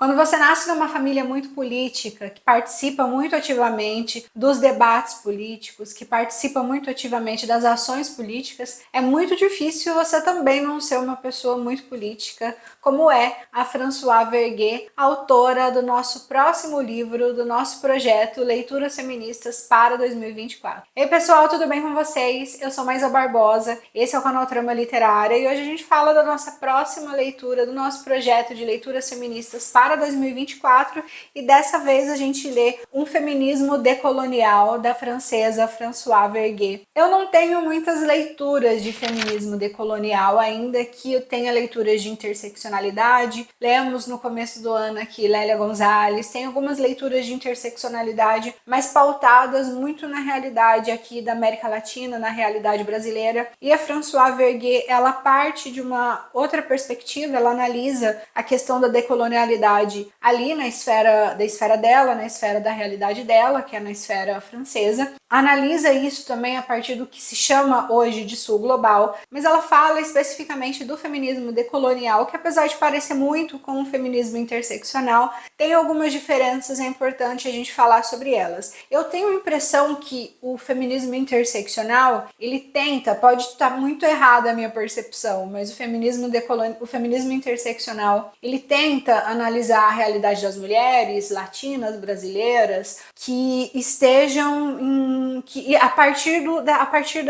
Quando você nasce numa família muito política, que participa muito ativamente dos debates políticos, que participa muito ativamente das ações políticas, é muito difícil você também não ser uma pessoa muito política, como é a Françoise Verguet, autora do nosso próximo livro, do nosso projeto Leituras Feministas para 2024. Ei pessoal, tudo bem com vocês? Eu sou Maisa Barbosa, esse é o canal Trama Literária e hoje a gente fala da nossa próxima leitura, do nosso projeto de Leituras Feministas para 2024 e dessa vez a gente lê Um Feminismo Decolonial, da francesa Françoise Verguet. Eu não tenho muitas leituras de feminismo decolonial, ainda que eu tenha leituras de interseccionalidade. Lemos no começo do ano aqui Lélia Gonzalez, tem algumas leituras de interseccionalidade, mas pautadas muito na realidade aqui da América Latina, na realidade brasileira. E a Françoise Verguet, ela parte de uma outra perspectiva, ela analisa a questão da decolonialidade ali na esfera dela, na esfera da realidade dela, que é na esfera francesa. Analisa isso também a partir do que se chama hoje de sul global, mas ela fala especificamente do feminismo decolonial, que apesar de parecer muito com o feminismo interseccional, tem algumas diferenças, é importante a gente falar sobre elas. Eu tenho a impressão que o feminismo interseccional, ele tenta, pode estar muito errada a minha percepção, mas o feminismo interseccional, ele tenta analisar a realidade das mulheres latinas, brasileiras, que estejam a partir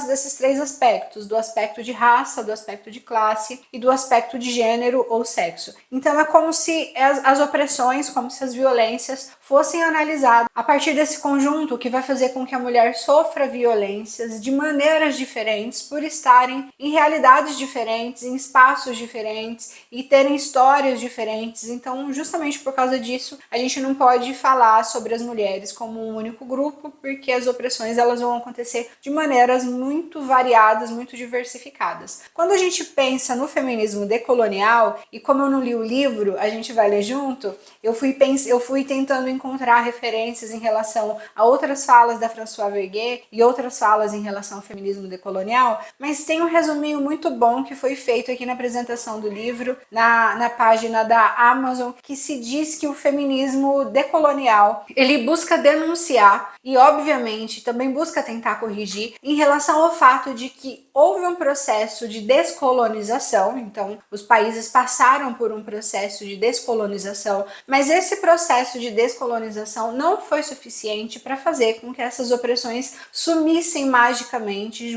desses três aspectos, do aspecto de raça, do aspecto de classe e do aspecto de gênero ou sexo. Então é como se as opressões, como se as violências fossem analisadas a partir desse conjunto que vai fazer com que a mulher sofra violências de maneiras diferentes por estarem em realidades diferentes, em espaços diferentes e terem histórias diferentes. Então, justamente por causa disso, a gente não pode falar sobre as mulheres como um único grupo, porque as opressões elas vão acontecer de maneiras muito variadas, muito diversificadas. Quando a gente pensa no feminismo decolonial, e como eu não li o livro, a gente vai ler junto, eu fui tentando encontrar referências em relação a outras falas da Françoise Verguet e outras falas em relação ao feminismo decolonial, mas tem um resuminho muito bom que foi feito aqui na apresentação do livro, na página da Amazon, que se diz que o feminismo decolonial, ele busca denunciar e, obviamente, também busca tentar corrigir em relação ao fato de que houve um processo de descolonização, então os países passaram por um processo de descolonização, mas esse processo de descolonização não foi suficiente para fazer com que essas opressões sumissem magicamente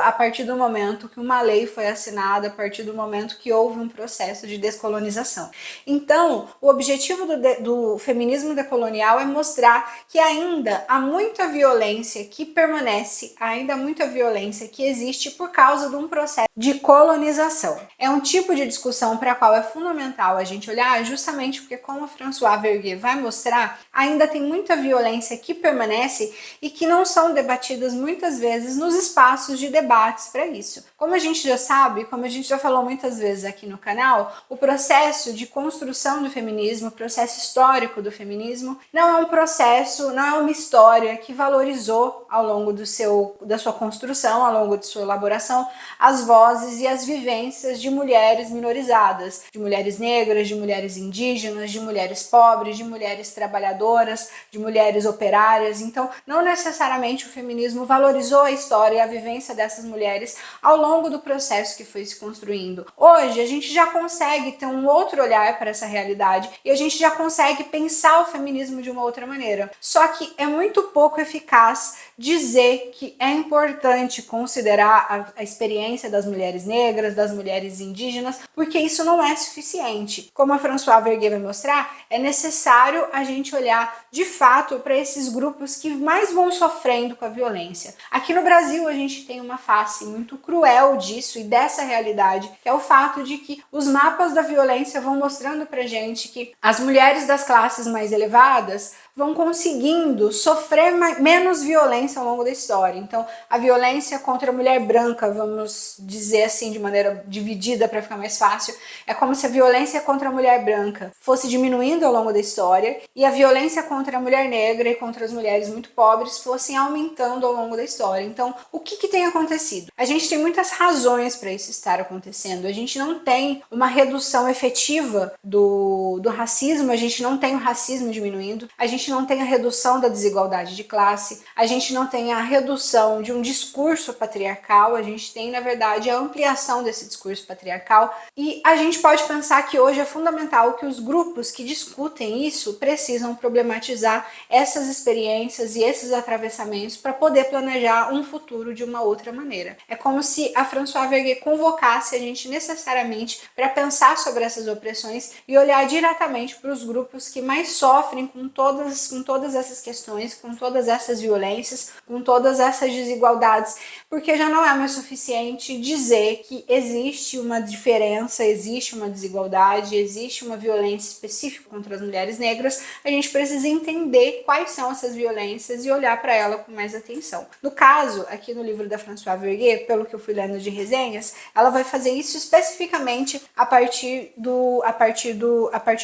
a partir do momento que uma lei foi assinada, a partir do momento que houve um processo de descolonização. Então, o objetivo do feminismo decolonial é mostrar que ainda há muita violência que permanece, ainda há muita violência que existe por causa de um processo de colonização. É um tipo de discussão para a qual é fundamental a gente olhar, justamente porque, como a Françoise Verguet vai mostrar, ainda tem muita violência que permanece e que não são debatidas muitas vezes nos espaços de debates para isso. Como a gente já sabe, como a gente já falou muitas vezes aqui no canal, o processo de construção do feminismo, o processo histórico do feminismo, não é um processo, não é uma história que valorizou ao longo da sua construção, ao longo de sua elaboração, as vozes e as vivências de mulheres minorizadas, de mulheres negras, de mulheres indígenas, de mulheres pobres, de mulheres trabalhadoras, de mulheres operárias. Então, não necessariamente o feminismo valorizou a história e a vivência dessas mulheres ao longo do processo que foi se construindo. Hoje, a gente já consegue ter um outro olhar para essa realidade e a gente já consegue pensar o feminismo de uma outra maneira. Só que é muito pouco eficaz dizer que é importante considerar a experiência das mulheres negras, das mulheres indígenas, porque isso não é suficiente. Como a Françoise Verguet vai mostrar, é necessário a gente olhar de fato para esses grupos que mais vão sofrendo com a violência. Aqui no Brasil a gente tem uma face muito cruel disso e dessa realidade, que é o fato de que os mapas da violência vão mostrando pra gente que as mulheres das classes mais elevadas vão conseguindo sofrer menos violência ao longo da história. Então, a violência contra a mulher branca, vamos dizer assim, de maneira dividida para ficar mais fácil, é como se a violência contra a mulher branca fosse diminuindo ao longo da história e a violência contra a mulher negra e contra as mulheres muito pobres fossem aumentando ao longo da história. Então, o que tem acontecido? A gente tem muitas razões para isso estar acontecendo. A gente não tem uma redução efetiva do racismo, a gente não tem o racismo diminuindo, a gente não tem a redução da desigualdade de classe, a gente não tem a redução de um discurso patriarcal, a gente tem, na verdade, a ampliação desse discurso patriarcal, e a gente pode pensar que hoje é fundamental que os grupos que discutem isso precisam problematizar essas experiências e esses atravessamentos para poder planejar um futuro de uma outra maneira. É como se a Françoise Vergé convocasse a gente necessariamente para pensar sobre essas opressões e olhar diretamente para os grupos que mais sofrem com todas essas questões, com todas essas violências, com todas essas desigualdades, porque já não é mais suficiente dizer que existe uma diferença, existe uma desigualdade, existe uma violência específica contra as mulheres negras. A gente precisa entender quais são essas violências e olhar para ela com mais atenção. No caso, aqui no livro da Françoise Vergé, pelo que eu fui lendo de resenhas, ela vai fazer isso especificamente a partir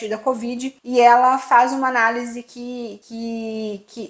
da Covid, e ela faz uma análise que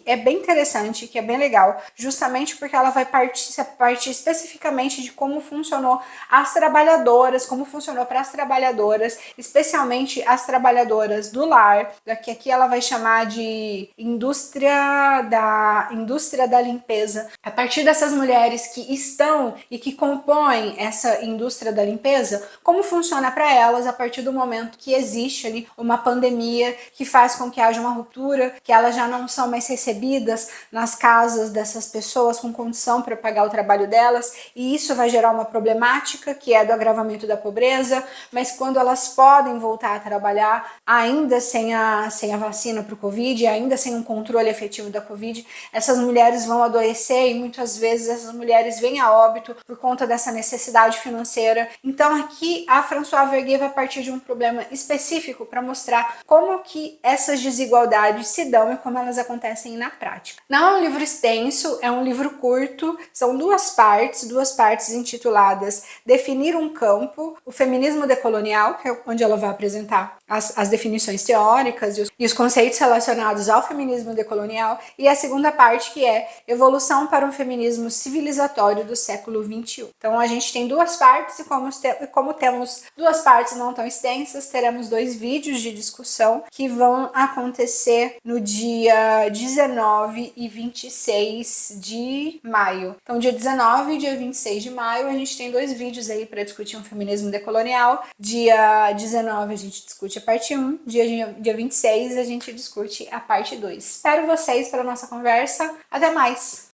é bem interessante, que é bem legal, justamente porque ela vai partir especificamente de como funcionou as trabalhadoras, como funcionou para as trabalhadoras, especialmente as trabalhadoras do lar, que aqui ela vai chamar de indústria da limpeza. A partir dessas mulheres que estão e que compõem essa indústria da limpeza, como funciona para elas a partir do momento que existe ali uma pandemia que faz com que haja uma ruptura, que elas já não são mais recebidas nas casas dessas pessoas com condição para pagar o trabalho delas, e isso vai gerar uma problemática que é do agravamento da pobreza, mas quando elas podem voltar a trabalhar, ainda sem a vacina para o Covid, ainda sem um controle efetivo da Covid, essas mulheres vão adoecer e muitas vezes essas mulheres vêm a óbito por conta dessa necessidade financeira. Então aqui a Françoise Vergé vai partir de um problema específico para mostrar como que essas desigualdades se dão e como elas acontecem na prática. Não é um livro extenso, é um livro curto, são duas partes intituladas Definir um Campo, o Feminismo Decolonial, que é onde ela vai apresentar as definições teóricas e os conceitos relacionados ao feminismo decolonial, e a segunda parte, que é Evolução para um Feminismo Civilizatório do século XXI. Então a gente tem duas partes, e como temos duas partes não tão extensas, teremos 2 vídeos de discussão que vão acontecer no dia 19 e 26 de maio. Então dia 19 e dia 26 de maio a gente tem 2 vídeos aí para discutir um feminismo decolonial. Dia 19 a gente discute a parte 1, dia 26 a gente discute a parte 2. Espero vocês para a nossa conversa. Até mais!